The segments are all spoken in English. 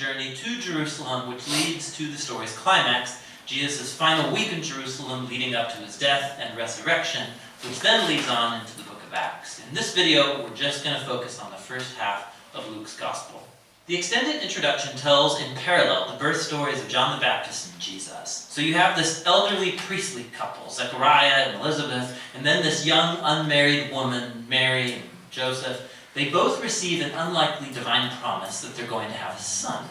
journey to Jerusalem, which leads to the story's climax, Jesus' final week in Jerusalem leading up to his death and resurrection, which then leads on into the book of Acts. In this video, we're just going to focus on the first half of Luke's Gospel. The extended introduction tells in parallel the birth stories of John the Baptist and Jesus. So you have this elderly priestly couple, Zechariah and Elizabeth, and then this young unmarried woman, Mary and Joseph. They both receive an unlikely divine promise that they're going to have a son.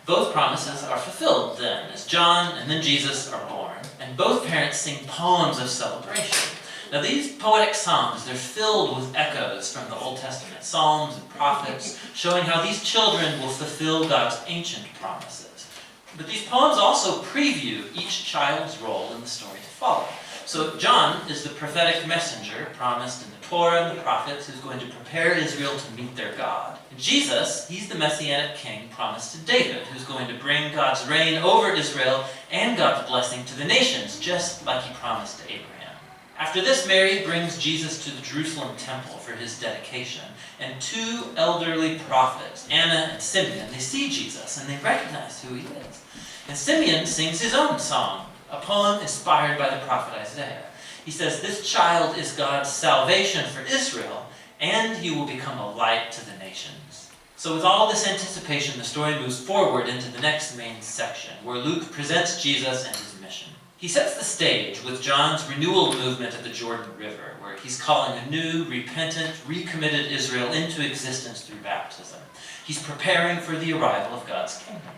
Both promises are fulfilled then, as John and then Jesus are born, and both parents sing poems of celebration. Now these poetic songs, they're filled with echoes from the Old Testament Psalms and prophets, showing how these children will fulfill God's ancient promises. But these poems also preview each child's role in the story to follow. So John is the prophetic messenger promised in the Torah and the prophets who's going to prepare Israel to meet their God. And Jesus, he's the messianic king promised to David, who's going to bring God's reign over Israel and God's blessing to the nations, just like he promised to Abraham. After this, Mary brings Jesus to the Jerusalem temple for his dedication, and two elderly prophets, Anna and Simeon, they see Jesus and they recognize who he is. And Simeon sings his own song, a poem inspired by the prophet Isaiah. He says, "This child is God's salvation for Israel, and he will become a light to the nations." So with all this anticipation, the story moves forward into the next main section, where Luke presents Jesus and his mission. He sets the stage with John's renewal movement at the Jordan River, where he's calling a new, repentant, recommitted Israel into existence through baptism. He's preparing for the arrival of God's kingdom.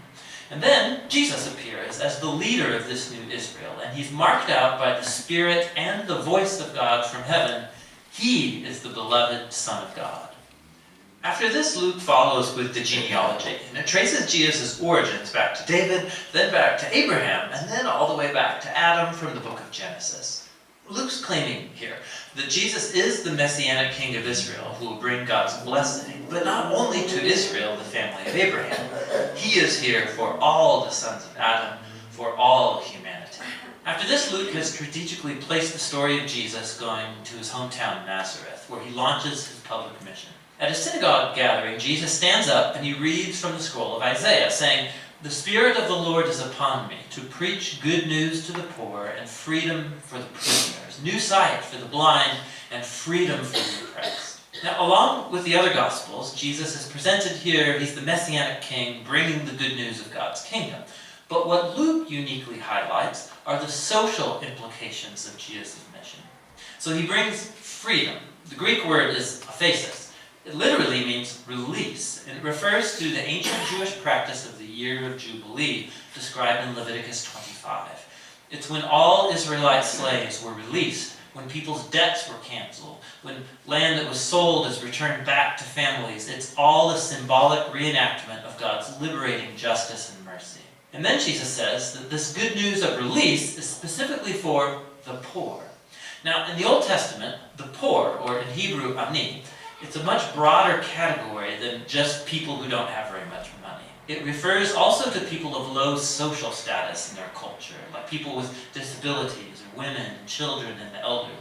And then Jesus appears as the leader of this new Israel, and he's marked out by the Spirit and the voice of God from heaven. He is the beloved Son of God. After this, Luke follows with the genealogy, and it traces Jesus' origins back to David, then back to Abraham, and then all the way back to Adam from the book of Genesis. Luke's claiming here that Jesus is the messianic king of Israel who will bring God's blessing, but not only to Israel, the family of Abraham. He is here for all the sons of Adam, for all humanity. After this, Luke has strategically placed the story of Jesus going to his hometown Nazareth, where he launches his public mission. At a synagogue gathering, Jesus stands up and he reads from the scroll of Isaiah, saying, "The Spirit of the Lord is upon me, to preach good news to the poor and freedom for the prisoners, new sight for the blind and freedom for the oppressed." Now, along with the other Gospels, Jesus is presented here, he's the Messianic King bringing the good news of God's kingdom. But what Luke uniquely highlights are the social implications of Jesus' mission. So he brings freedom. The Greek word is aphesis. It literally means release, and it refers to the ancient Jewish practice of the year of Jubilee, described in Leviticus 25. It's when all Israelite slaves were released, when people's debts were canceled, when land that was sold is returned back to families. It's all a symbolic reenactment of God's liberating justice and mercy. And then Jesus says that this good news of release is specifically for the poor. Now, in the Old Testament, the poor, or in Hebrew, ani, it's a much broader category than just people who don't have very much money. It refers also to people of low social status in their culture, like people with disabilities, or women, and children, and the elderly.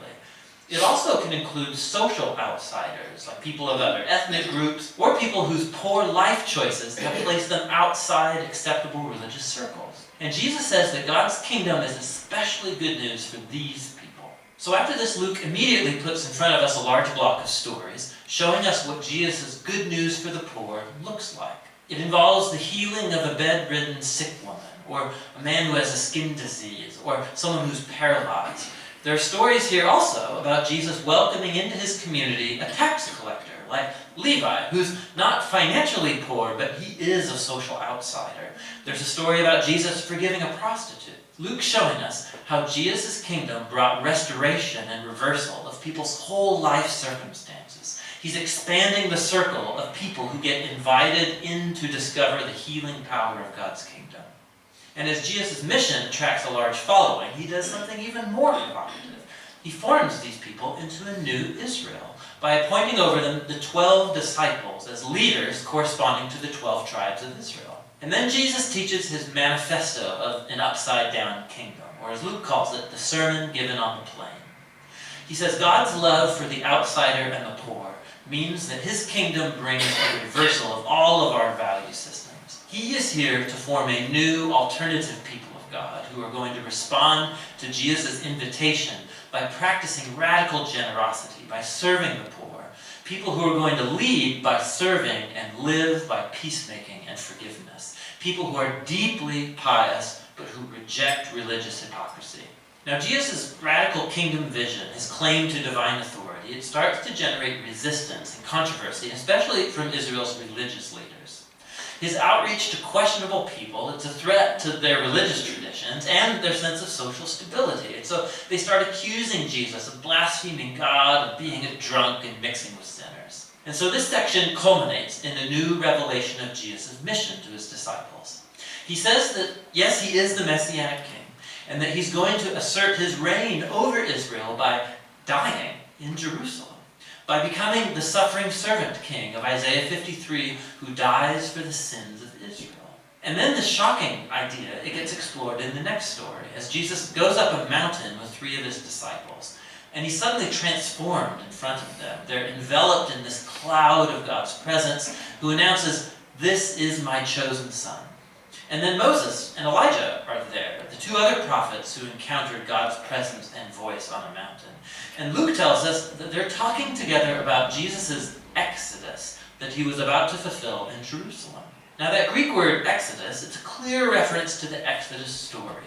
It also can include social outsiders, like people of other ethnic groups, or people whose poor life choices have placed them outside acceptable religious circles. And Jesus says that God's kingdom is especially good news for these people. So after this, Luke immediately puts in front of us a large block of stories, showing us what Jesus' good news for the poor looks like. It involves the healing of a bedridden sick woman, or a man who has a skin disease, or someone who's paralyzed. There are stories here also about Jesus welcoming into his community a tax collector, like Levi, who's not financially poor, but he is a social outsider. There's a story about Jesus forgiving a prostitute. Luke's showing us how Jesus' kingdom brought restoration and reversal of people's whole life circumstances. He's expanding the circle of people who get invited in to discover the healing power of God's kingdom. And as Jesus' mission attracts a large following, he does something even more provocative. He forms these people into a new Israel by appointing over them the 12 disciples as leaders corresponding to the 12 tribes of Israel. And then Jesus teaches his manifesto of an upside-down kingdom, or as Luke calls it, the sermon given on the plain. He says God's love for the outsider and the poor means that his kingdom brings a reversal of all of our value systems. He is here to form a new alternative people of God who are going to respond to Jesus' invitation by practicing radical generosity, by serving the poor. People who are going to lead by serving and live by peacemaking and forgiveness. People who are deeply pious but who reject religious hypocrisy. Now, Jesus' radical kingdom vision, his claim to divine authority, it starts to generate resistance and controversy, especially from Israel's religious leaders. His outreach to questionable people, it's a threat to their religious traditions and their sense of social stability. And so they start accusing Jesus of blaspheming God, of being a drunk and mixing with sinners. And so this section culminates in a new revelation of Jesus' mission to his disciples. He says that, yes, he is the Messianic king, and that he's going to assert his reign over Israel by dying in Jerusalem, by becoming the suffering servant king of Isaiah 53, who dies for the sins of Israel. And then the shocking idea, it gets explored in the next story, as Jesus goes up a mountain with 3 of his disciples, and he's suddenly transformed in front of them. They're enveloped in this cloud of God's presence, who announces, "This is my chosen son." And then Moses and Elijah are there, the 2 other prophets who encountered God's presence and voice on a mountain. And Luke tells us that they're talking together about Jesus' exodus that he was about to fulfill in Jerusalem. Now that Greek word exodus, it's a clear reference to the Exodus story.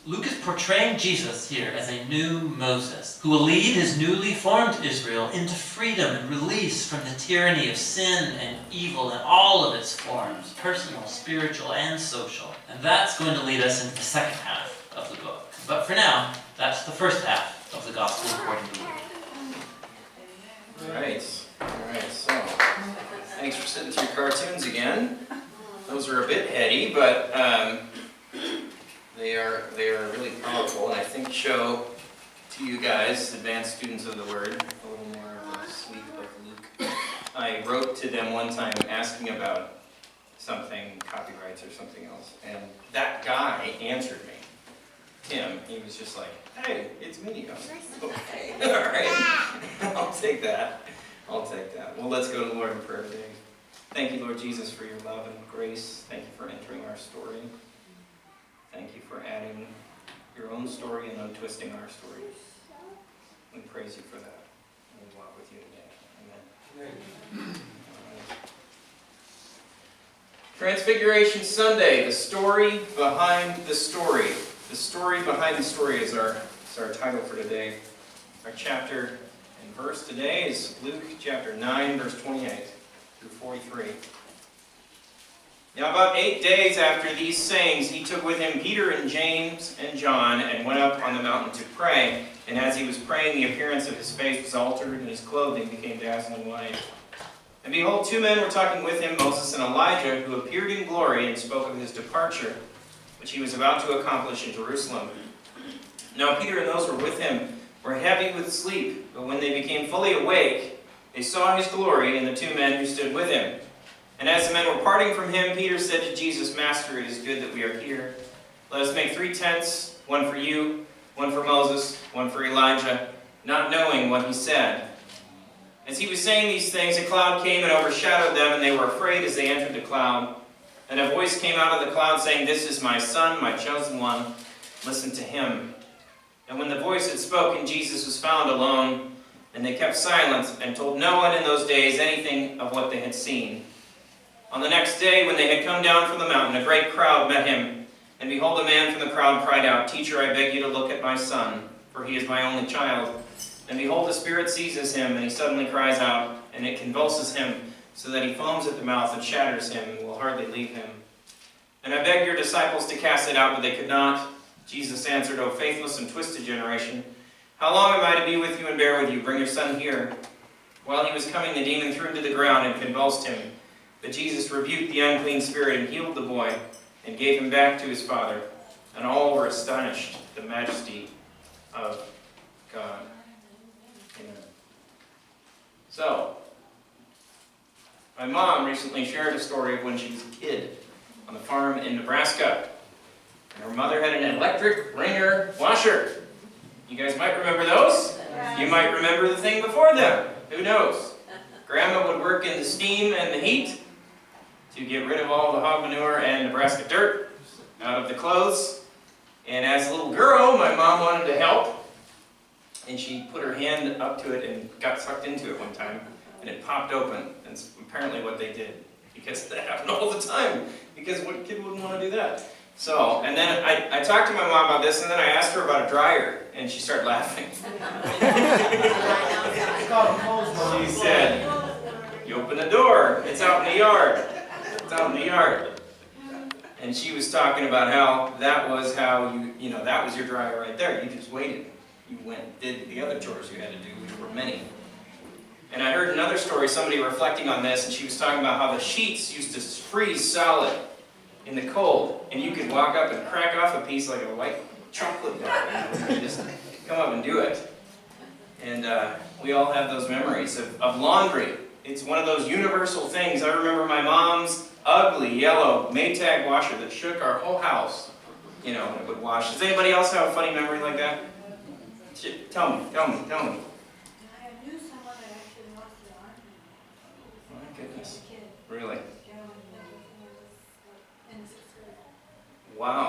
Luke is portraying Jesus here as a new Moses who will lead his newly formed Israel into freedom and release from the tyranny of sin and evil in all of its forms, personal, spiritual, and social. And that's going to lead us into the second half of the book. But for now, that's the first half of the Gospel according to Luke. All right, so thanks for sitting through cartoons again. Those are a bit heady, but they are really powerful, and I think show to you guys, advanced students of the Word, a little more of the sweep of Luke. I wrote to them one time asking about something, copyrights or something else, and that guy answered me. Tim, he was just like, "Hey, it's me." I was like, "Okay, all right, I'll take that. Well, let's go to the Lord in prayer today. Thank you, Lord Jesus, for your love and grace. Thank you for entering our story. Thank you for adding your own story and untwisting our story. We praise you for that. And we walk with you today. Amen. Right. Transfiguration Sunday, the story behind the story. The story behind the story is our title for today. Our chapter and verse today is Luke chapter 9, verse 28 through 43. Now about 8 days after these sayings, he took with him Peter and James and John and went up on the mountain to pray. And as he was praying, the appearance of his face was altered, and his clothing became dazzling white. And behold, 2 men were talking with him, Moses and Elijah, who appeared in glory and spoke of his departure, which he was about to accomplish in Jerusalem. Now Peter and those who were with him were heavy with sleep, but when they became fully awake, they saw his glory and the 2 men who stood with him. And as the men were parting from him, Peter said to Jesus, "Master, it is good that we are here. Let us make 3 tents, one for you, one for Moses, one for Elijah," not knowing what he said. As he was saying these things, a cloud came and overshadowed them, and they were afraid as they entered the cloud. And a voice came out of the cloud saying, "This is my son, my chosen one. Listen to him." And when the voice had spoken, Jesus was found alone, and they kept silent and told no one in those days anything of what they had seen. On the next day, when they had come down from the mountain, a great crowd met him. And behold, a man from the crowd cried out, "Teacher, I beg you to look at my son, for he is my only child." And behold, the Spirit seizes him, and he suddenly cries out, and it convulses him, so that he foams at the mouth and shatters him, and will hardly leave him. And I begged your disciples to cast it out, but they could not. Jesus answered, "O faithless and twisted generation, how long am I to be with you and bear with you? Bring your son here." While he was coming, the demon threw him to the ground and convulsed him. But Jesus rebuked the unclean spirit and healed the boy and gave him back to his father. And all were astonished at the majesty of God. Amen. So, my mom recently shared a story of when she was a kid on the farm in Nebraska. And her mother had an electric wringer washer. You guys might remember those? You might remember the thing before them. Who knows? Grandma would work in the steam and the heat. to get rid of all the hog manure and Nebraska dirt out of the clothes. And as a little girl, my mom wanted to help. And she put her hand up to it and got sucked into it one time. And it popped open. That's apparently what they did. Because that happened all the time. Because what kid wouldn't want to do that? So, and then I talked to my mom about this, and then I asked her about a dryer. And she started laughing. She said, you open the door. It's out in the yard. It's out in the yard. And she was talking about how that was that was your dryer right there. You just waited. You went and did the other chores you had to do, which were many. And I heard another story, somebody reflecting on this, and she was talking about how the sheets used to freeze solid in the cold, and you could walk up and crack off a piece like a white chocolate bar, and just come up and do it. And we all have those memories of laundry. It's one of those universal things. I remember my mom's ugly yellow Maytag washer that shook our whole house. When it would wash. Does anybody else have a funny memory like that? Tell me. I knew someone that actually lost their arm. My goodness. Kid. Really? Yeah, when he was in the 6th grade. Wow.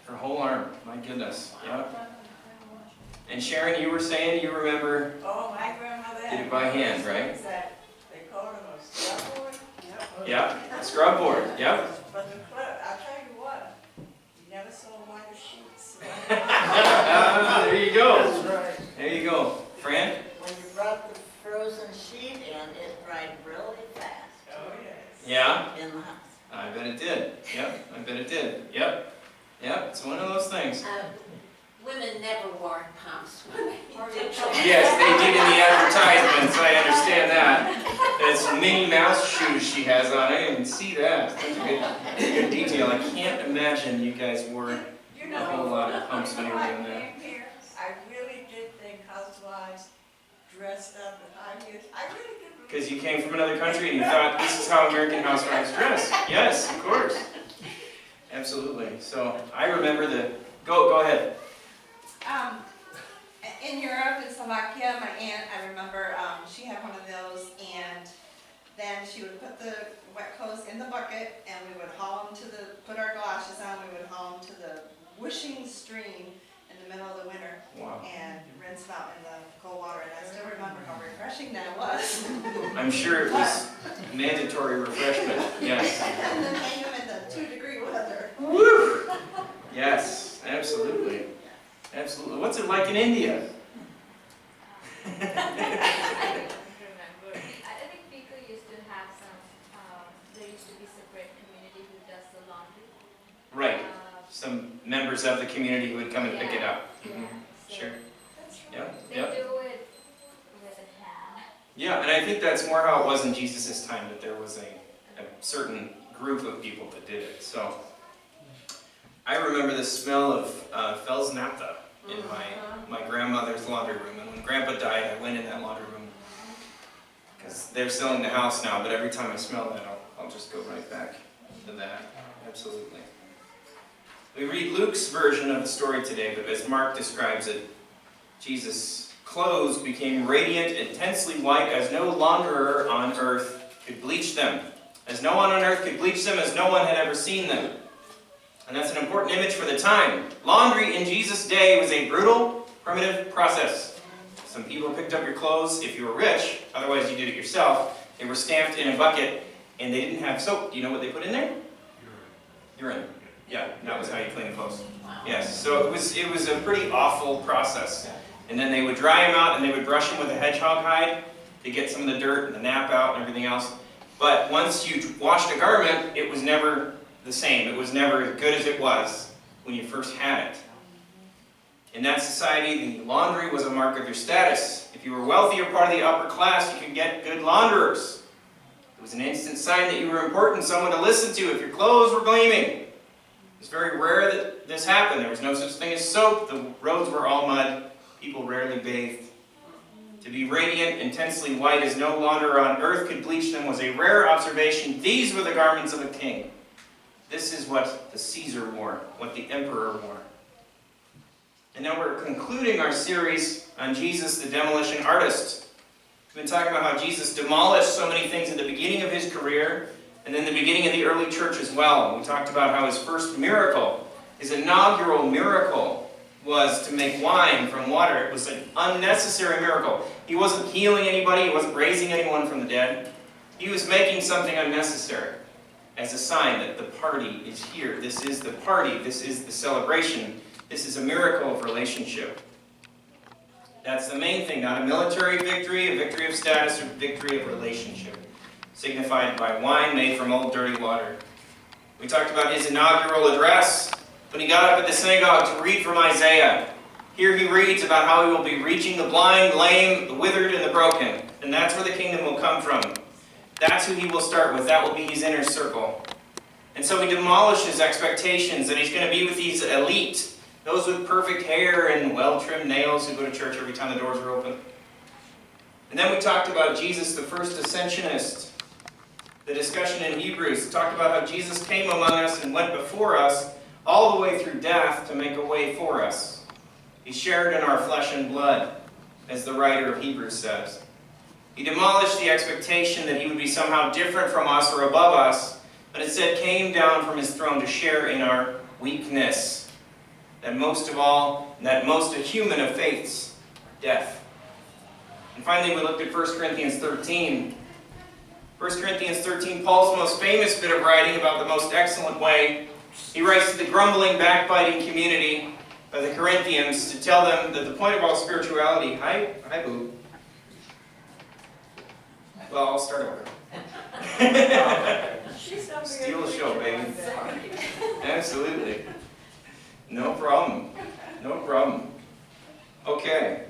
Her whole arm. My goodness. Yeah. And Sharon, you were saying you remember Oh, my grandmother did had it by hand, right? that they called them a scrub board. Yep. Yeah. Scrub board. Yep. But the clip, I'll tell you what, you never saw whiter sheets. There you go. That's right. There you go. Fran? When you brought the frozen sheet in, it dried really fast Oh, yes. Yeah. in the house. I bet it did. Yep. I bet it did. Yep. Yep. It's one of those things. Women never wore pumps when they did Yes, they did in the advertisements. I understand that. It's Minnie Mouse shoes she has on. I didn't even see that. That's a good detail. I can't imagine you guys wore You a whole know, lot of pumps when you were I doing that. came here, I really did think housewives dressed up in high heels. I really did. Because you came from another country and you thought this is how American housewives dress. Yes, of course. Absolutely. So I remember go ahead. In Europe, in Slovakia, my aunt, I remember she had one of those, and then she would put the wet clothes in the bucket, and we would haul them put our galoshes on, we would haul them to the whooshing stream in the middle of the winter, Wow. and rinse them out in the cold water, and I still remember how refreshing that was. I'm sure it was mandatory refreshment. Yes. And then hang them in the 2-degree weather. Woo! Yes, absolutely. Absolutely. What's it like in India? I remember. I think people used to have there used to be separate community who does the laundry. Right. Some members of the community who would come and pick it up. Yeah. So Sure. Yeah. they Yeah. do it with a hand. Yeah, and I think that's more how it was in Jesus' time, that there was a certain group of people that did it. So I remember the smell of Fel's naphtha in my grandmother's laundry room. And when Grandpa died, I went in that laundry room. Because they're selling the house now, but every time I smell that, I'll just go right back to that. Absolutely. We read Luke's version of the story today, but as Mark describes it, Jesus' clothes became radiant, intensely white, as no launderer on earth could bleach them. As no one on earth could bleach them, as no one had ever seen them. And that's an important image for the time. Laundry in Jesus' day was a brutal, primitive process. Some people picked up your clothes if you were rich, otherwise you did it yourself. They were stamped in a bucket, and they didn't have soap. Do you know what they put in there? Urine. Yeah, that was how you clean clothes. Yes, so it was a pretty awful process. And then they would dry them out, and they would brush them with a hedgehog hide to get some of the dirt and the nap out and everything else. But once you washed a garment, it was never the same. It was never as good as it was when you first had it. In that society, the laundry was a mark of your status. If you were wealthy or part of the upper class, you could get good launderers. It was an instant sign that you were important, someone to listen to if your clothes were gleaming. It was very rare that this happened. There was no such thing as soap. The roads were all mud. People rarely bathed. To be radiant, intensely white as no launderer on earth could bleach them was a rare observation. These were the garments of a king. This is what the Caesar wore, what the emperor wore. And now we're concluding our series on Jesus, the demolition artist. We've been talking about how Jesus demolished so many things at the beginning of his career, And then the beginning of the early church as well. We talked about how his first miracle, his inaugural miracle, was to make wine from water. It was an unnecessary miracle. He wasn't healing anybody. He wasn't raising anyone from the dead. He was making something unnecessary as a sign that the party is here. This is the party. This is the celebration. This is a miracle of relationship. That's the main thing, not a military victory, a victory of status, or victory of relationship, signified by wine made from old dirty water. We talked about his inaugural address when he got up at the synagogue to read from Isaiah. Here he reads about how he will be reaching the blind, lame, the withered, and the broken. And that's where the kingdom will come from. That's who he will start with. That will be his inner circle. And so he demolishes expectations that he's going to be with these elite, those with perfect hair and well-trimmed nails who go to church every time the doors are open. And then we talked about Jesus, the first ascensionist. The discussion in Hebrews talked about how Jesus came among us and went before us all the way through death to make a way for us. He shared in our flesh and blood, as the writer of Hebrews says. He demolished the expectation that he would be somehow different from us or above us, but instead came down from his throne to share in our weakness. And most of all, that most human of faiths, death. And finally, we looked at 1 Corinthians 13. 1 Corinthians 13, Paul's most famous bit of writing about the most excellent way. He writes to the grumbling, backbiting community of the Corinthians to tell them that the point of all spirituality... Hi, boo. Well, I'll start over. Steal the show, baby. Absolutely. No problem. No problem. Okay.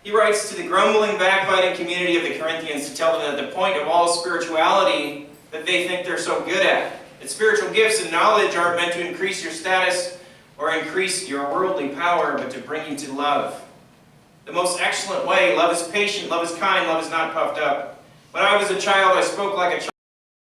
He writes to the grumbling, backbiting community of the Corinthians to tell them that the point of all spirituality that they think they're so good at, that spiritual gifts and knowledge aren't meant to increase your status or increase your worldly power, but to bring you to love. The most excellent way, love is patient, love is kind, love is not puffed up. When I was a child, I spoke like a child.